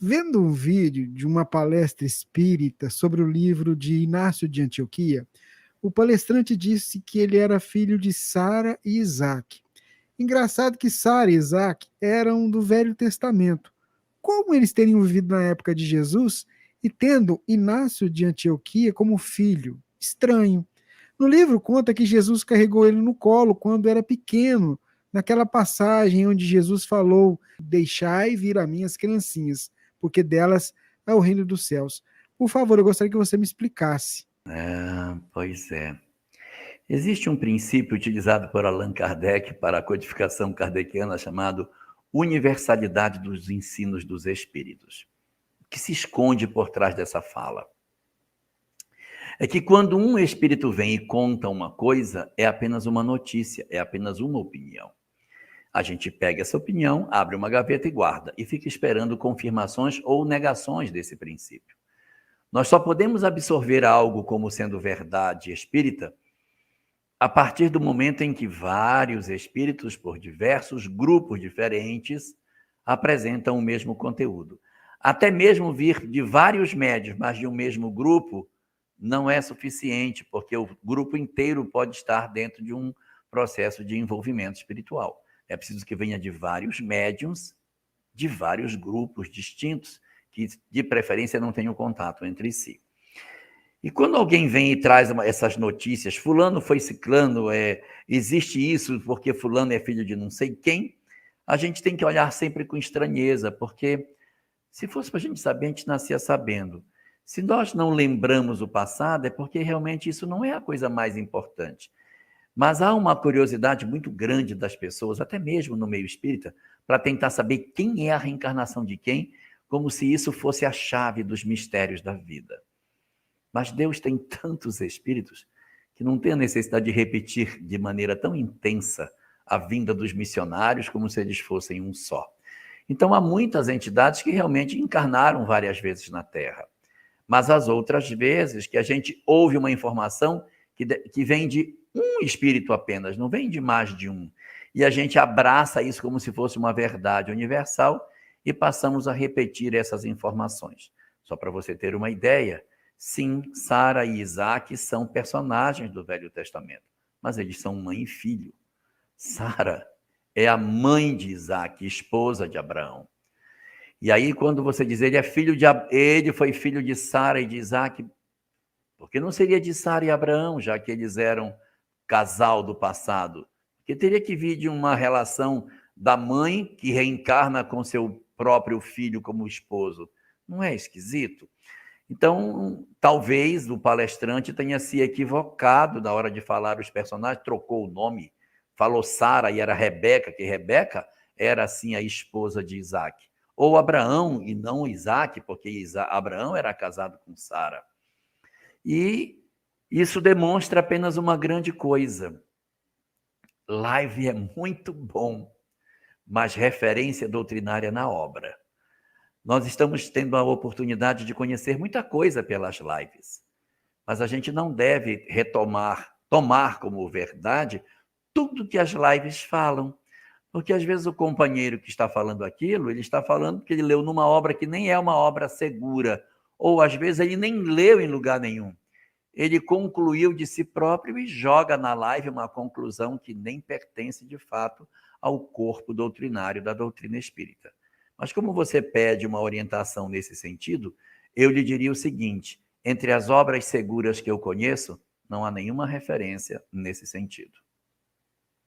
Vendo um vídeo de uma palestra espírita sobre o livro de Inácio de Antioquia, o palestrante disse que ele era filho de Sara e Isaac. Engraçado que Sara e Isaac eram do Velho Testamento. Como eles teriam vivido na época de Jesus e tendo Inácio de Antioquia como filho? Estranho. No livro conta que Jesus carregou ele no colo quando era pequeno, naquela passagem onde Jesus falou: Deixai vir a minhas criancinhas, porque delas é o reino dos céus. Por favor, eu gostaria que você me explicasse. Pois é. Existe um princípio utilizado por Allan Kardec para a codificação kardeciana chamado universalidade dos ensinos dos espíritos. O que se esconde por trás dessa fala? É que quando um espírito vem e conta uma coisa, é apenas uma notícia, é apenas uma opinião. A gente pega essa opinião, abre uma gaveta e guarda, e fica esperando confirmações ou negações desse princípio. Nós só podemos absorver algo como sendo verdade espírita a partir do momento em que vários espíritos, por diversos grupos diferentes, apresentam o mesmo conteúdo. Até mesmo vir de vários médios, mas de um mesmo grupo, não é suficiente, porque o grupo inteiro pode estar dentro de um processo de envolvimento espiritual. É preciso que venha de vários médiums, de vários grupos distintos, que de preferência não tenham contato entre si. E quando alguém vem e traz essas notícias, fulano foi ciclano, existe isso porque fulano é filho de não sei quem, a gente tem que olhar sempre com estranheza, porque se fosse para a gente saber, a gente nascia sabendo. Se nós não lembramos o passado, é porque realmente isso não é a coisa mais importante. Mas há uma curiosidade muito grande das pessoas, até mesmo no meio espírita, para tentar saber quem é a reencarnação de quem, como se isso fosse a chave dos mistérios da vida. Mas Deus tem tantos espíritos que não tem a necessidade de repetir de maneira tão intensa a vinda dos missionários como se eles fossem um só. Então, há muitas entidades que realmente encarnaram várias vezes na Terra. Mas as outras vezes que a gente ouve uma informação que vem de um espírito apenas, não vem de mais de um. E a gente abraça isso como se fosse uma verdade universal e passamos a repetir essas informações. Só para você ter uma ideia, sim, Sara e Isaac são personagens do Velho Testamento, mas eles são mãe e filho. Sara é a mãe de Isaac, esposa de Abraão. E aí, quando você diz ele é filho de ele foi filho de Sara e de Isaac, porque não seria de Sara e Abraão, já que eles eram casal do passado? Porque teria que vir de uma relação da mãe que reencarna com seu próprio filho como esposo. Não é esquisito? Então, talvez o palestrante tenha se equivocado na hora de falar os personagens, trocou o nome, falou Sara e era Rebeca, que Rebeca era, assim, a esposa de Isaac. Ou Abraão e não Isaac, porque Abraão era casado com Sara. E isso demonstra apenas uma grande coisa. Live é muito bom, mas referência doutrinária na obra. Nós estamos tendo a oportunidade de conhecer muita coisa pelas lives, mas a gente não deve tomar como verdade tudo que as lives falam, porque às vezes o companheiro que está falando aquilo, ele está falando que ele leu numa obra que nem é uma obra segura, ou às vezes ele nem leu em lugar nenhum. Ele concluiu de si próprio e joga na live uma conclusão que nem pertence de fato ao corpo doutrinário da doutrina espírita. Mas como você pede uma orientação nesse sentido, eu lhe diria o seguinte: entre as obras seguras que eu conheço, não há nenhuma referência nesse sentido.